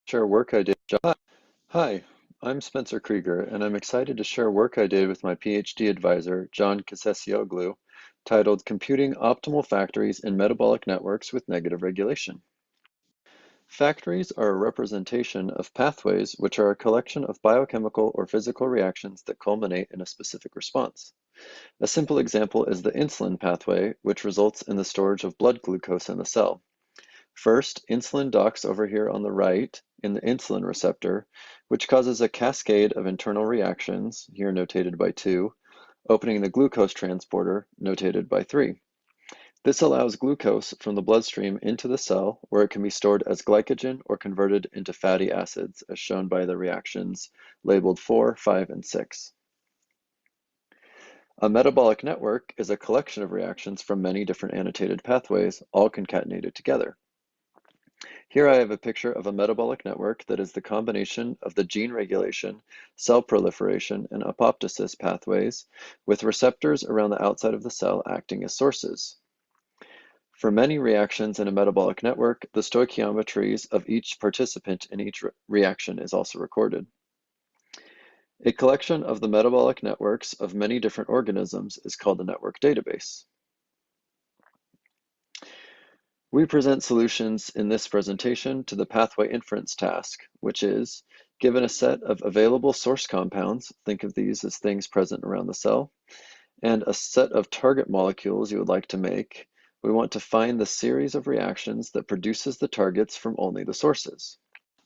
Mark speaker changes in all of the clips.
Speaker 1: Share work I did. Hi, I'm Spencer Krieger, and I'm excited to share work I did with my PhD advisor, John Kasesioglu, titled Computing Optimal Factories in Metabolic Networks with Negative Regulation. Factories are a representation of pathways which are a collection of biochemical or physical reactions that culminate in a specific response. A simple example is the insulin pathway, which results in the storage of blood glucose in the cell. First, insulin docks over here on the right in the insulin receptor, which causes a cascade of internal reactions, here notated by 2, opening the glucose transporter, notated by 3. This allows glucose from the bloodstream into the cell, where it can be stored as glycogen or converted into fatty acids, as shown by the reactions labeled 4, 5, and 6. A metabolic network is a collection of reactions from many different annotated pathways, all concatenated together. Here I have a picture of a metabolic network that is the combination of the gene regulation, cell proliferation, and apoptosis pathways, with receptors around the outside of the cell acting as sources. For many reactions in a metabolic network, the stoichiometries of each participant in each reaction is also recorded. A collection of the metabolic networks of many different organisms is called a network database. We present solutions in this presentation to the pathway inference task, which is, given a set of available source compounds, think of these as things present around the cell, and a set of target molecules you would like to make, we want to find the series of reactions that produces the targets from only the sources.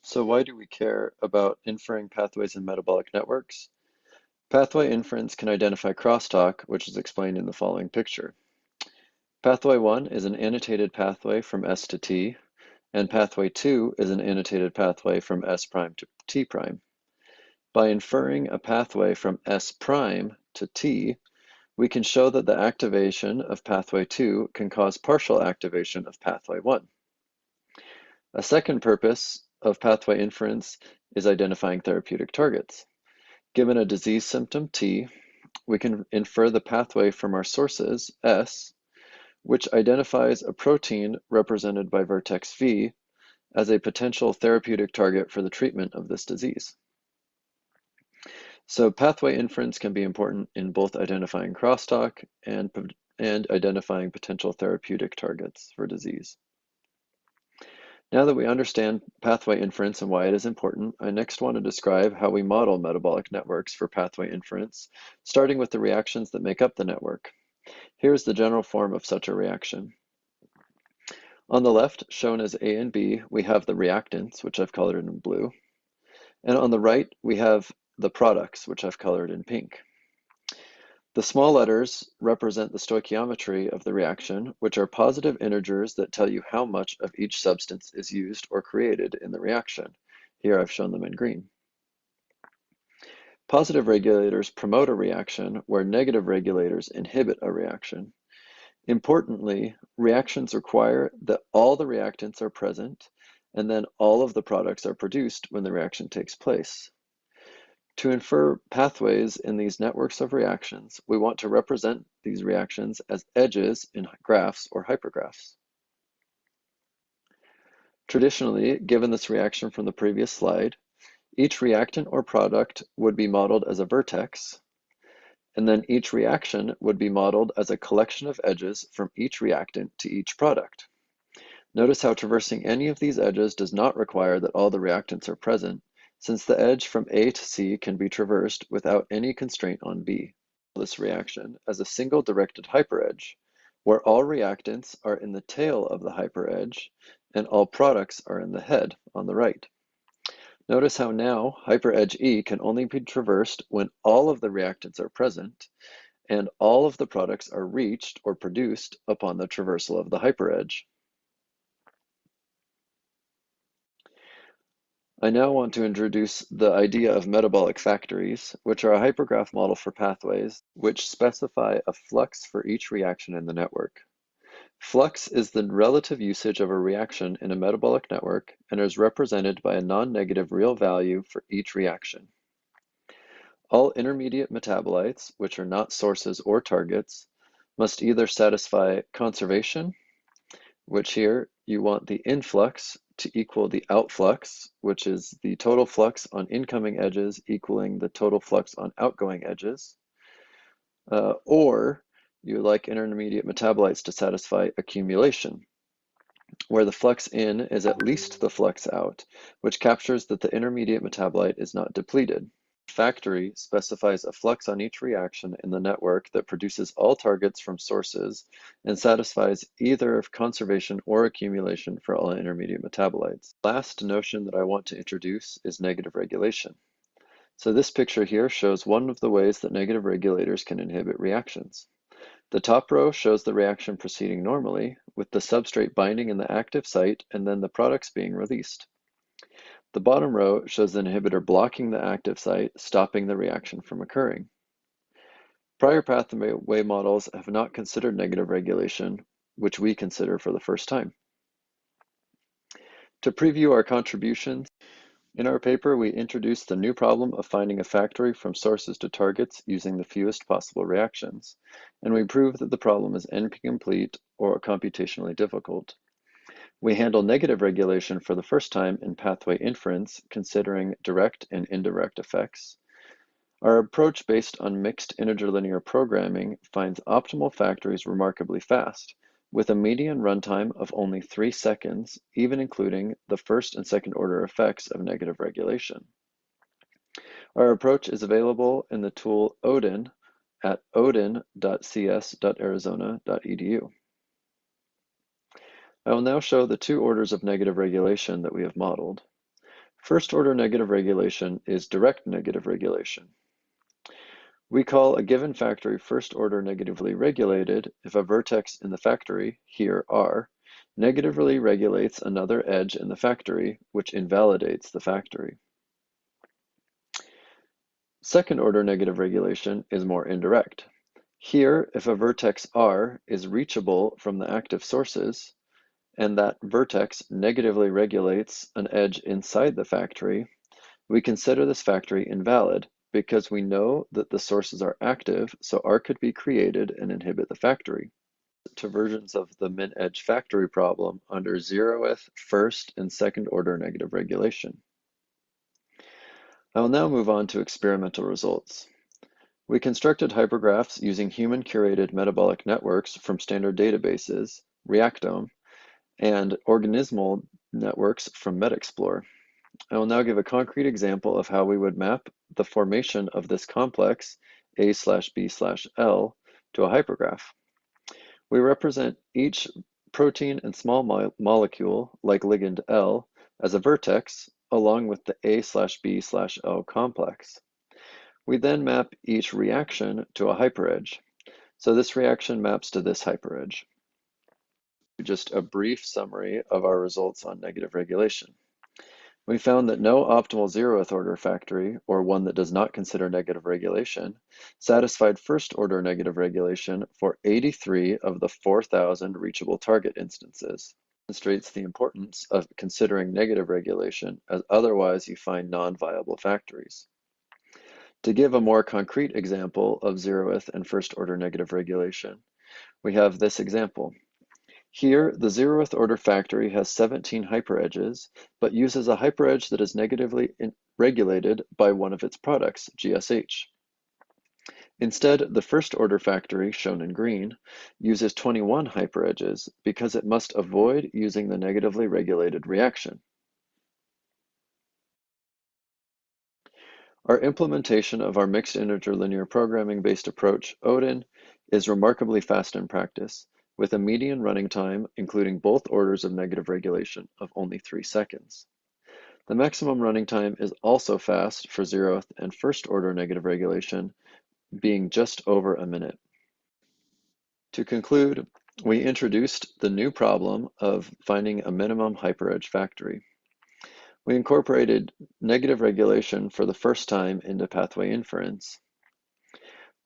Speaker 1: So why do we care about inferring pathways in metabolic networks? Pathway inference can identify crosstalk, which is explained in the following picture. Pathway 1 is an annotated pathway from S to T, and pathway 2 is an annotated pathway from S' to T'. By inferring a pathway from S' to T, we can show that the activation of pathway 2 can cause partial activation of pathway 1. A second purpose of pathway inference is identifying therapeutic targets. Given a disease symptom T, we can infer the pathway from our sources, S, which identifies a protein represented by vertex V as a potential therapeutic target for the treatment of this disease. So pathway inference can be important in both identifying crosstalk and identifying potential therapeutic targets for disease. Now that we understand pathway inference and why it is important, I next want to describe how we model metabolic networks for pathway inference, starting with the reactions that make up the network. Here's the general form of such a reaction. On the left, shown as A and B, we have the reactants, which I've colored in blue. And on the right, we have the products, which I've colored in pink. The small letters represent the stoichiometry of the reaction, which are positive integers that tell you how much of each substance is used or created in the reaction. Here I've shown them in green. Positive regulators promote a reaction, where negative regulators inhibit a reaction. Importantly, reactions require that all the reactants are present, and then all of the products are produced when the reaction takes place. To infer pathways in these networks of reactions, we want to represent these reactions as edges in graphs or hypergraphs. Traditionally, given this reaction from the previous slide, each reactant or product would be modeled as a vertex, and then each reaction would be modeled as a collection of edges from each reactant to each product. Notice how traversing any of these edges does not require that all the reactants are present, since the edge from A to C can be traversed without any constraint on B. This reaction as a single directed hyperedge, where all reactants are in the tail of the hyperedge and all products are in the head on the right. Notice how now hyperedge E can only be traversed when all of the reactants are present and all of the products are reached or produced upon the traversal of the hyperedge. I now want to introduce the idea of metabolic factories, which are a hypergraph model for pathways, which specify a flux for each reaction in the network. Flux is the relative usage of a reaction in a metabolic network and is represented by a non-negative real value for each reaction. All intermediate metabolites, which are not sources or targets, must either satisfy conservation, which here you want the influx to equal the outflux, which is the total flux on incoming edges equaling the total flux on outgoing edges, or you like intermediate metabolites to satisfy accumulation, where the flux in is at least the flux out, which captures that the intermediate metabolite is not depleted. Factory specifies a flux on each reaction in the network that produces all targets from sources and satisfies either conservation or accumulation for all intermediate metabolites. Last notion that I want to introduce is negative regulation. So this picture here shows one of the ways that negative regulators can inhibit reactions. The top row shows the reaction proceeding normally, with the substrate binding in the active site and then the products being released. The bottom row shows the inhibitor blocking the active site, stopping the reaction from occurring. Prior pathway models have not considered negative regulation, which we consider for the first time. To preview our contributions, in our paper we introduced the new problem of finding a factory from sources to targets using the fewest possible reactions, and we proved that the problem is NP-complete or computationally difficult. We handle negative regulation for the first time in pathway inference, considering direct and indirect effects. Our approach based on mixed integer linear programming finds optimal factories remarkably fast, with a median runtime of only 3 seconds, even including the first and second order effects of negative regulation. Our approach is available in the tool Odin at odin.cs.arizona.edu. I will now show the two orders of negative regulation that we have modeled. First order negative regulation is direct negative regulation. We call a given factory first order negatively regulated if a vertex in the factory, here R, negatively regulates another edge in the factory, which invalidates the factory. Second order negative regulation is more indirect. Here, if a vertex R is reachable from the active sources, and that vertex negatively regulates an edge inside the factory, we consider this factory invalid because we know that the sources are active, so R could be created and inhibit the factory. To versions of the min-edge factory problem under 0th, first, and second order negative regulation. I will now move on to experimental results. We constructed hypergraphs using human-curated metabolic networks from standard databases, Reactome, and organismal networks from MetExplore. I will now give a concrete example of how we would map the formation of this complex A/B/L to a hypergraph. We represent each protein and small molecule, like ligand L, as a vertex along with the A/B/L complex. We then map each reaction to a hyperedge. So this reaction maps to this hyperedge. Just a brief summary of our results on negative regulation. We found that no optimal 0th order factory, or one that does not consider negative regulation, satisfied first order negative regulation for 83 of the 4,000 reachable target instances. It demonstrates the importance of considering negative regulation, as otherwise you find non-viable factories. To give a more concrete example of 0th and first order negative regulation, we have this example. Here, the 0th order factory has 17 hyperedges, but uses a hyperedge that is negatively regulated by one of its products, GSH. Instead, the first order factory, shown in green, uses 21 hyperedges because it must avoid using the negatively regulated reaction. Our implementation of our mixed integer linear programming based approach, Odin, is remarkably fast in practice, with a median running time, including both orders of negative regulation, of only 3 seconds. The maximum running time is also fast for 0th and first order negative regulation, being just over a minute. To conclude, we introduced the new problem of finding a minimum hyperedge factory. We incorporated negative regulation for the first time into pathway inference.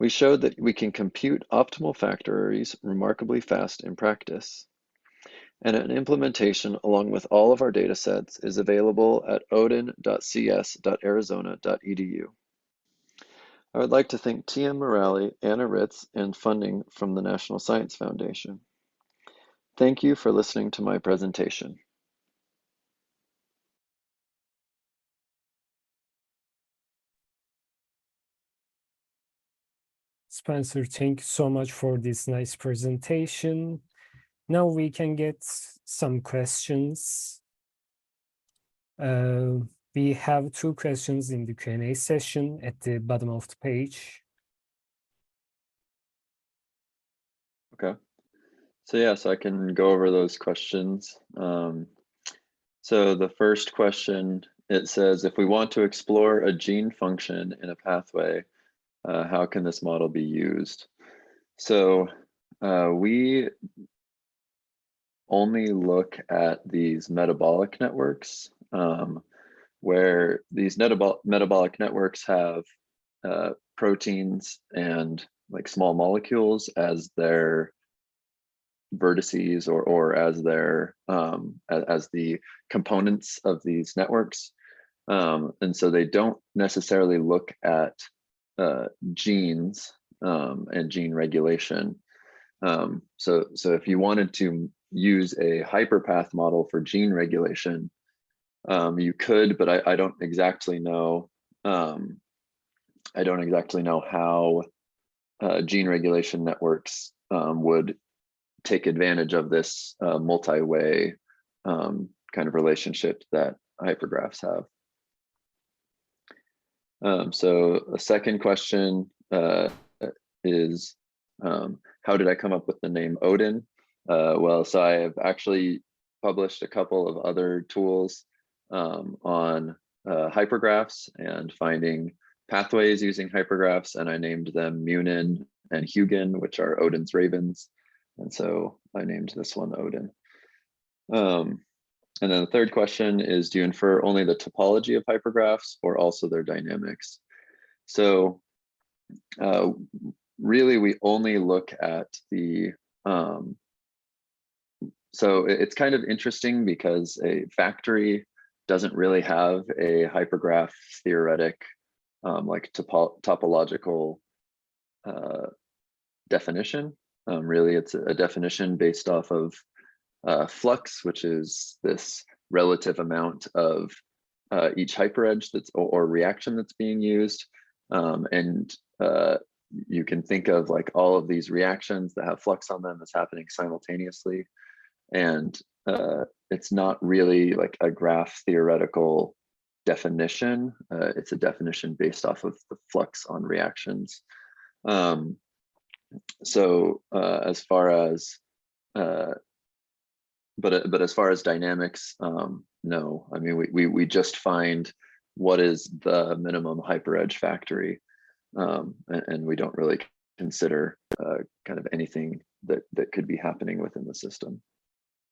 Speaker 1: We showed that we can compute optimal factories remarkably fast in practice. And an implementation along with all of our datasets is available at odin.cs.arizona.edu. I would like to thank T.M. Morale, Anna Ritz, and funding from the National Science Foundation. Thank you for listening to my presentation.
Speaker 2: Spencer, thank you so much for this nice presentation. Now we can get some questions. We have 2 questions in the Q&A session at the bottom of the page.
Speaker 1: Okay. So I can go over those questions. So the first question, it says, if we want to explore a gene function in a pathway, how can this model be used? So we only look at these metabolic networks, where these metabolic networks have proteins and like small molecules as their vertices or as their as the components of these networks, and so they don't necessarily look at genes and gene regulation. So if you wanted to use a hyperpath model for gene regulation, you could, but I don't exactly know. I don't exactly know how gene regulation networks would take advantage of this multi-way kind of relationship that hypergraphs have. So a second question is, how did I come up with the name Odin? Well, so I have actually published a couple of other tools on hypergraphs and finding pathways using hypergraphs, and I named them Munin and Hugin, which are Odin's ravens. And so I named this one Odin. And then the third question is, do you infer only the topology of hypergraphs or also their dynamics? So really, we only look at the, so it's kind of interesting because a factory doesn't really have a hypergraph theoretic, like topological definition. Really, it's a definition based off of flux, which is this relative amount of each hyperedge that's or reaction that's being used. And you can think of like all of these reactions that have flux on them as happening simultaneously. And it's not really like a graph theoretical definition. It's a definition based off of the flux on reactions. So as far as but as far as dynamics, no. I mean, we just find what is the minimum hyperedge factory, and we don't really consider kind of anything that could be happening within the system.